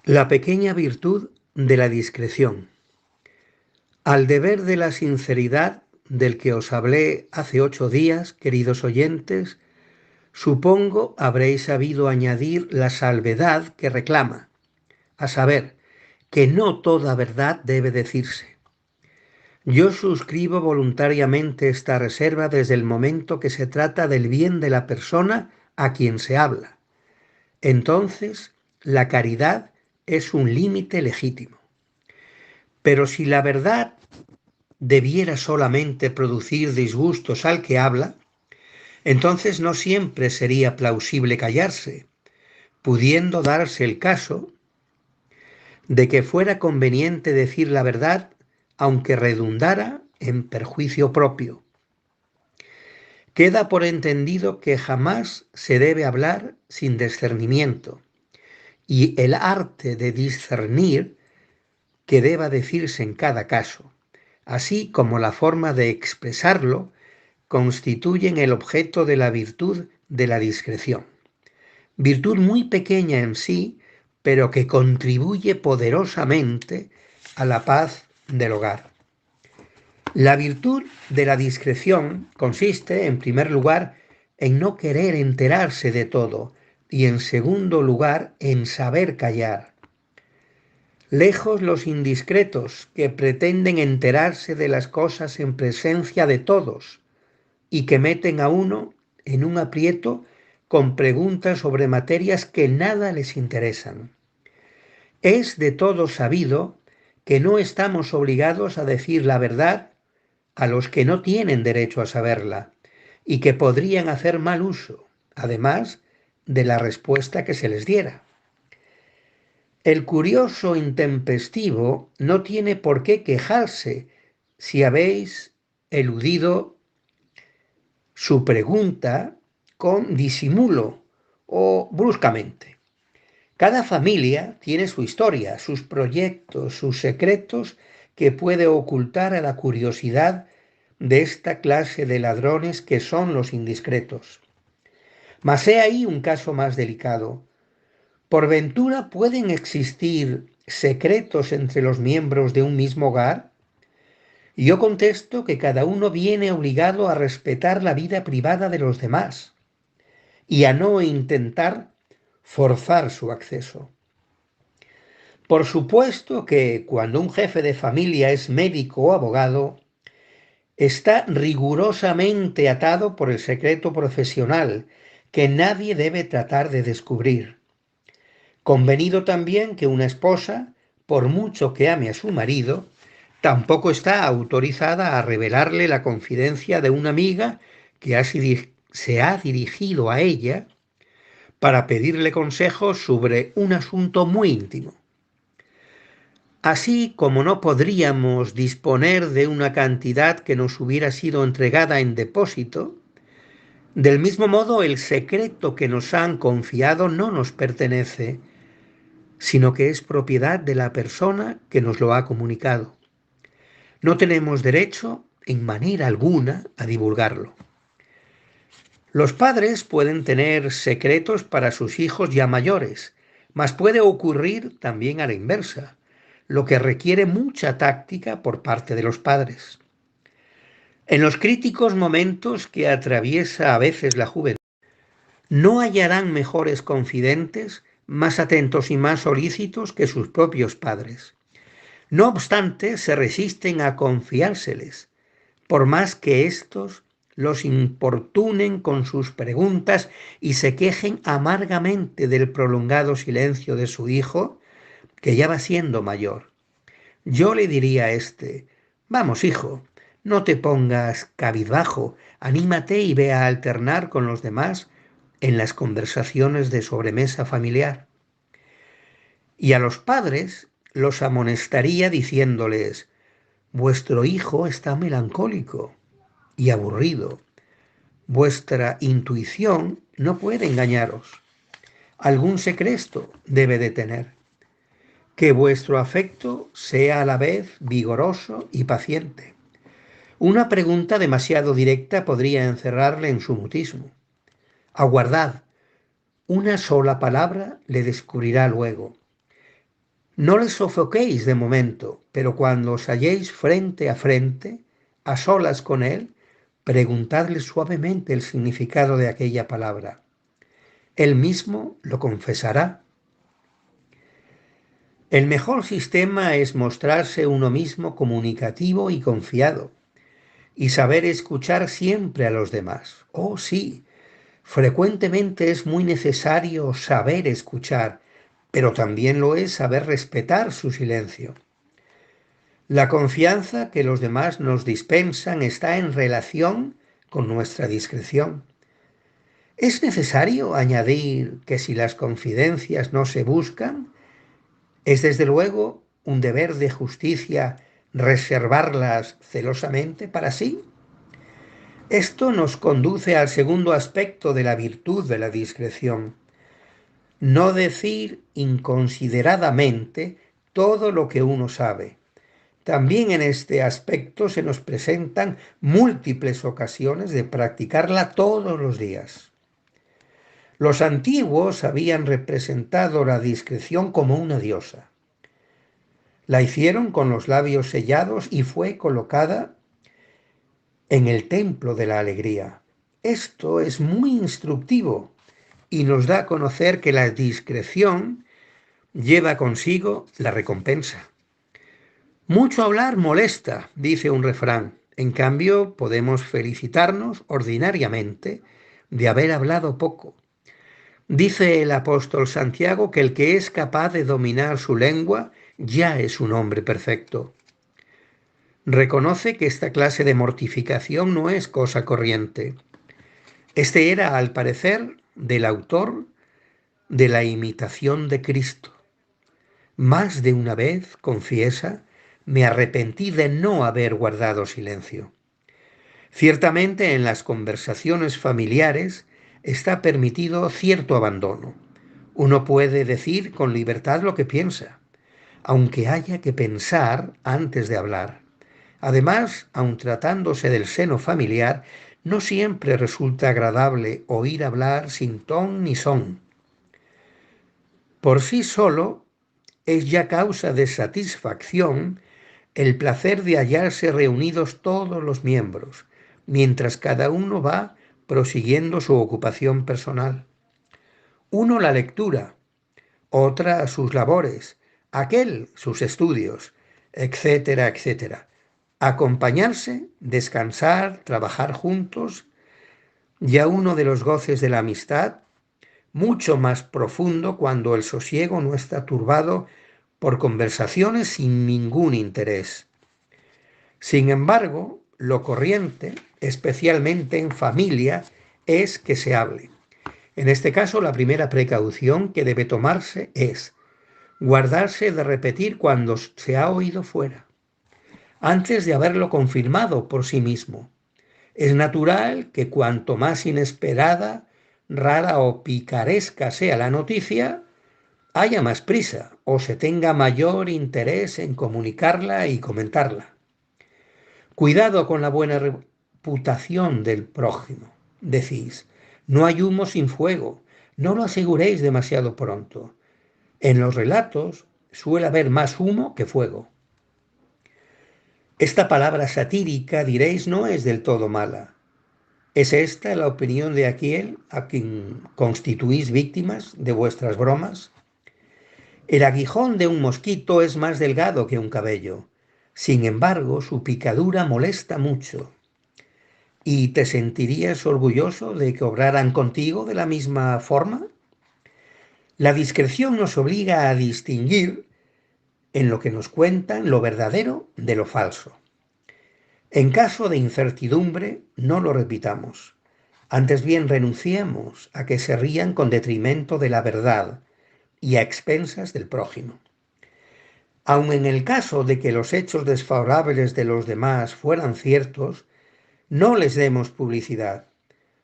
La pequeña virtud de la discreción. Al deber de la sinceridad del que os hablé hace 8 días, queridos oyentes, supongo habréis sabido añadir la salvedad que reclama, a saber, que no toda verdad debe decirse. Yo suscribo voluntariamente esta reserva desde el momento que se trata del bien de la persona a quien se habla. Entonces, la caridad es un límite legítimo. Pero si la verdad debiera solamente producir disgustos al que habla, entonces no siempre sería plausible callarse, pudiendo darse el caso de que fuera conveniente decir la verdad aunque redundara en perjuicio propio. Queda por entendido que jamás se debe hablar sin discernimiento, y el arte de discernir que deba decirse en cada caso, así como la forma de expresarlo, constituyen el objeto de la virtud de la discreción. Virtud muy pequeña en sí, pero que contribuye poderosamente a la paz del hogar. La virtud de la discreción consiste, en primer lugar, en no querer enterarse de todo y, en segundo lugar, en saber callar. Lejos los indiscretos que pretenden enterarse de las cosas en presencia de todos y que meten a uno en un aprieto con preguntas sobre materias que nada les interesan. Es de todos sabido que no estamos obligados a decir la verdad a los que no tienen derecho a saberla y que podrían hacer mal uso, además de la respuesta que se les diera. El curioso intempestivo no tiene por qué quejarse si habéis eludido su pregunta con disimulo o bruscamente. Cada familia tiene su historia, sus proyectos, sus secretos que puede ocultar a la curiosidad de esta clase de ladrones que son los indiscretos. Mas he ahí un caso más delicado. ¿Por ventura pueden existir secretos entre los miembros de un mismo hogar? Y yo contesto que cada uno viene obligado a respetar la vida privada de los demás y a no intentar forzar su acceso. Por supuesto que cuando un jefe de familia es médico o abogado, está rigurosamente atado por el secreto profesional que nadie debe tratar de descubrir. Convenido también que una esposa, por mucho que ame a su marido, tampoco está autorizada a revelarle la confidencia de una amiga que se ha dirigido a ella para pedirle consejos sobre un asunto muy íntimo. Así como no podríamos disponer de una cantidad que nos hubiera sido entregada en depósito, del mismo modo el secreto que nos han confiado no nos pertenece, sino que es propiedad de la persona que nos lo ha comunicado. No tenemos derecho, en manera alguna, a divulgarlo. Los padres pueden tener secretos para sus hijos ya mayores, mas puede ocurrir también a la inversa, lo que requiere mucha táctica por parte de los padres. En los críticos momentos que atraviesa a veces la juventud, no hallarán mejores confidentes, más atentos y más solícitos que sus propios padres. No obstante, se resisten a confiárseles, por más que éstos los importunen con sus preguntas y se quejen amargamente del prolongado silencio de su hijo, que ya va siendo mayor. Yo le diría a éste: vamos, hijo, no te pongas cabizbajo, anímate y ve a alternar con los demás en las conversaciones de sobremesa familiar. Y a los padres los amonestaría diciéndoles: vuestro hijo está melancólico y aburrido. Vuestra intuición no puede engañaros. Algún secreto debe de tener. Que vuestro afecto sea a la vez vigoroso y paciente. Una pregunta demasiado directa podría encerrarle en su mutismo. Aguardad, una sola palabra le descubrirá luego. No les sofoquéis de momento, pero cuando os halléis frente a frente, a solas con él, preguntadle suavemente el significado de aquella palabra. Él mismo lo confesará. El mejor sistema es mostrarse uno mismo comunicativo y confiado, y saber escuchar siempre a los demás. Oh, sí, frecuentemente es muy necesario saber escuchar, pero también lo es saber respetar su silencio. La confianza que los demás nos dispensan está en relación con nuestra discreción. Es necesario añadir que si las confidencias no se buscan, es desde luego un deber de justicia reservarlas celosamente para sí. Esto nos conduce al segundo aspecto de la virtud de la discreción: no decir inconsideradamente todo lo que uno sabe. También en este aspecto se nos presentan múltiples ocasiones de practicarla todos los días. Los antiguos habían representado la discreción como una diosa. La hicieron con los labios sellados y fue colocada en el templo de la alegría. Esto es muy instructivo y nos da a conocer que la discreción lleva consigo la recompensa. Mucho hablar molesta, dice un refrán. En cambio, podemos felicitarnos ordinariamente de haber hablado poco. Dice el apóstol Santiago que el que es capaz de dominar su lengua ya es un hombre perfecto. Reconoce que esta clase de mortificación no es cosa corriente. Este era, al parecer, del autor de la imitación de Cristo. Más de una vez, confiesa, me arrepentí de no haber guardado silencio. Ciertamente en las conversaciones familiares está permitido cierto abandono. Uno puede decir con libertad lo que piensa, aunque haya que pensar antes de hablar. Además, aun tratándose del seno familiar, no siempre resulta agradable oír hablar sin ton ni son. Por sí solo es ya causa de satisfacción el placer de hallarse reunidos todos los miembros, mientras cada uno va prosiguiendo su ocupación personal. Uno la lectura, otra sus labores, aquel sus estudios, etcétera, etcétera. Acompañarse, descansar, trabajar juntos, ya uno de los goces de la amistad, mucho más profundo cuando el sosiego no está turbado por conversaciones sin ningún interés. Sin embargo, lo corriente, especialmente en familia, es que se hable. En este caso, la primera precaución que debe tomarse es guardarse de repetir cuando se ha oído fuera, antes de haberlo confirmado por sí mismo. Es natural que cuanto más inesperada, rara o picaresca sea la noticia, haya más prisa o se tenga mayor interés en comunicarla y comentarla. Cuidado con la buena reputación del prójimo. Decís, no hay humo sin fuego, no lo aseguréis demasiado pronto. En los relatos suele haber más humo que fuego. Esta palabra satírica, diréis, no es del todo mala. ¿Es esta la opinión de aquel a quien constituís víctimas de vuestras bromas? El aguijón de un mosquito es más delgado que un cabello. Sin embargo, su picadura molesta mucho. ¿Y te sentirías orgulloso de que obraran contigo de la misma forma? La discreción nos obliga a distinguir en lo que nos cuentan lo verdadero de lo falso. En caso de incertidumbre, no lo repitamos. Antes bien, renunciemos a que se rían con detrimento de la verdad y a expensas del prójimo. Aun en el caso de que los hechos desfavorables de los demás fueran ciertos, no les demos publicidad.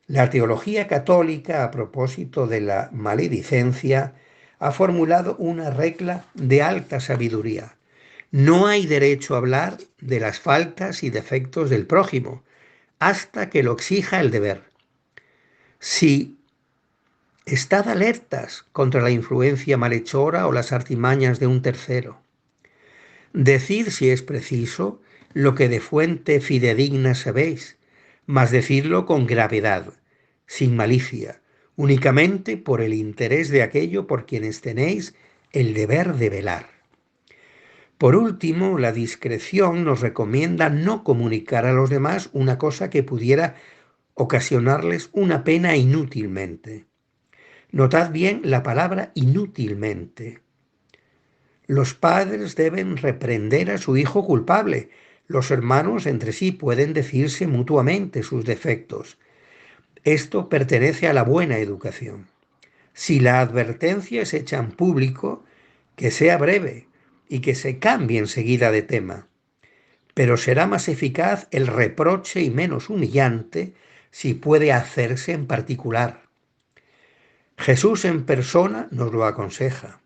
La teología católica, a propósito de la maledicencia, ha formulado una regla de alta sabiduría. No hay derecho a hablar de las faltas y defectos del prójimo hasta que lo exija el deber. Si Estad alertas contra la influencia malhechora o las artimañas de un tercero. Decid, si es preciso, lo que de fuente fidedigna sabéis, mas decidlo con gravedad, sin malicia, únicamente por el interés de aquello por quienes tenéis el deber de velar. Por último, la discreción nos recomienda no comunicar a los demás una cosa que pudiera ocasionarles una pena inútilmente. Notad bien la palabra inútilmente. Los padres deben reprender a su hijo culpable. Los hermanos entre sí pueden decirse mutuamente sus defectos. Esto pertenece a la buena educación. Si la advertencia es hecha en público, que sea breve y que se cambie enseguida de tema. Pero será más eficaz el reproche y menos humillante si puede hacerse en particular. Jesús en persona nos lo aconseja.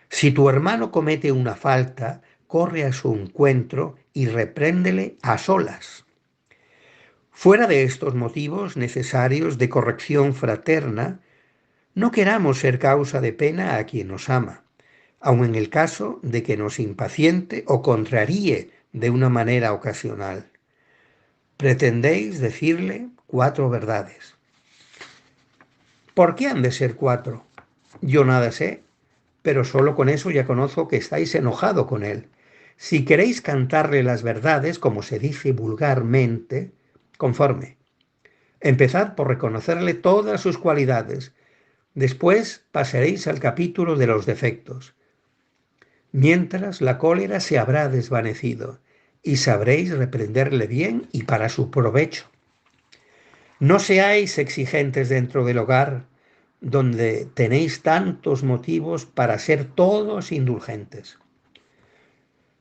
Si tu hermano comete una falta, corre a su encuentro y repréndele a solas. Fuera de estos motivos necesarios de corrección fraterna, no queramos ser causa de pena a quien nos ama, aun en el caso de que nos impaciente o contraríe de una manera ocasional. Pretendéis decirle 4 verdades. ¿Por qué han de ser 4? Yo nada sé, pero solo con eso ya conozco que estáis enojado con él. Si queréis cantarle las verdades, como se dice vulgarmente, conforme. Empezad por reconocerle todas sus cualidades. Después pasaréis al capítulo de los defectos. Mientras la cólera se habrá desvanecido y sabréis reprenderle bien y para su provecho. No seáis exigentes dentro del hogar, donde tenéis tantos motivos para ser todos indulgentes.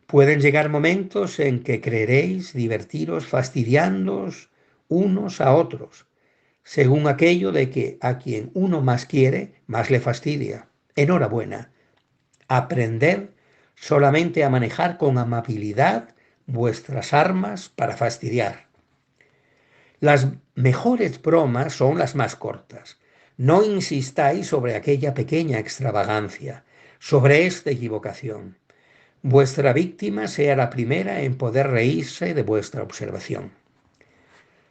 Pueden llegar momentos en que creeréis divertiros fastidiándoos unos a otros, según aquello de que a quien uno más quiere, más le fastidia. Enhorabuena. Aprended solamente a manejar con amabilidad vuestras armas para fastidiar. Las mejores bromas son las más cortas. No insistáis sobre aquella pequeña extravagancia, sobre esta equivocación. Vuestra víctima sea la primera en poder reírse de vuestra observación.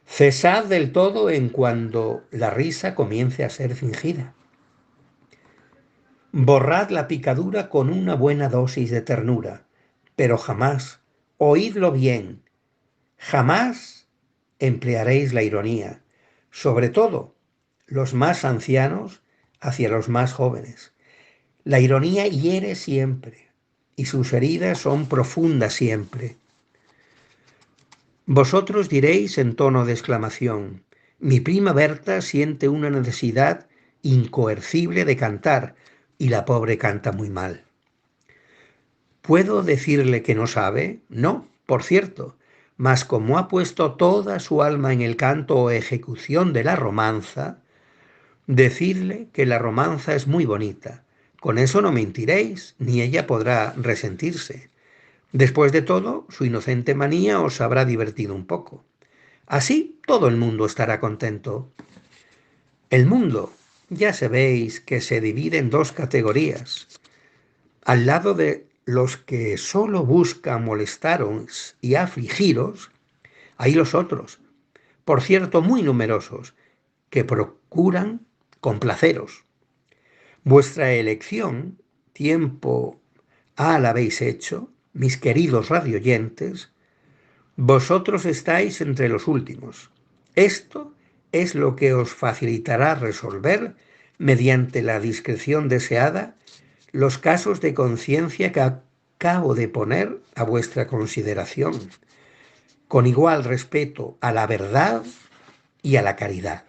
Cesad del todo en cuando la risa comience a ser fingida. Borrad la picadura con una buena dosis de ternura, pero jamás, oídlo bien, jamás emplearéis la ironía, sobre todo los más ancianos hacia los más jóvenes. La ironía hiere siempre y sus heridas son profundas siempre. Vosotros diréis en tono de exclamación: mi prima Berta siente una necesidad incoercible de cantar y la pobre canta muy mal. ¿Puedo decirle que no sabe? No, por cierto, mas como ha puesto toda su alma en el canto o ejecución de la romanza, decidle que la romanza es muy bonita. Con eso no mentiréis, ni ella podrá resentirse. Después de todo, su inocente manía os habrá divertido un poco. Así todo el mundo estará contento. El mundo, ya sabéis que se divide en 2 categorías. Al lado de los que solo buscan molestaros y afligiros, hay los otros, por cierto muy numerosos, que procuran complaceros. Vuestra elección, tiempo la habéis hecho, mis queridos radioyentes, vosotros estáis entre los últimos. Esto es lo que os facilitará resolver, mediante la discreción deseada, los casos de conciencia que acabo de poner a vuestra consideración, con igual respeto a la verdad y a la caridad.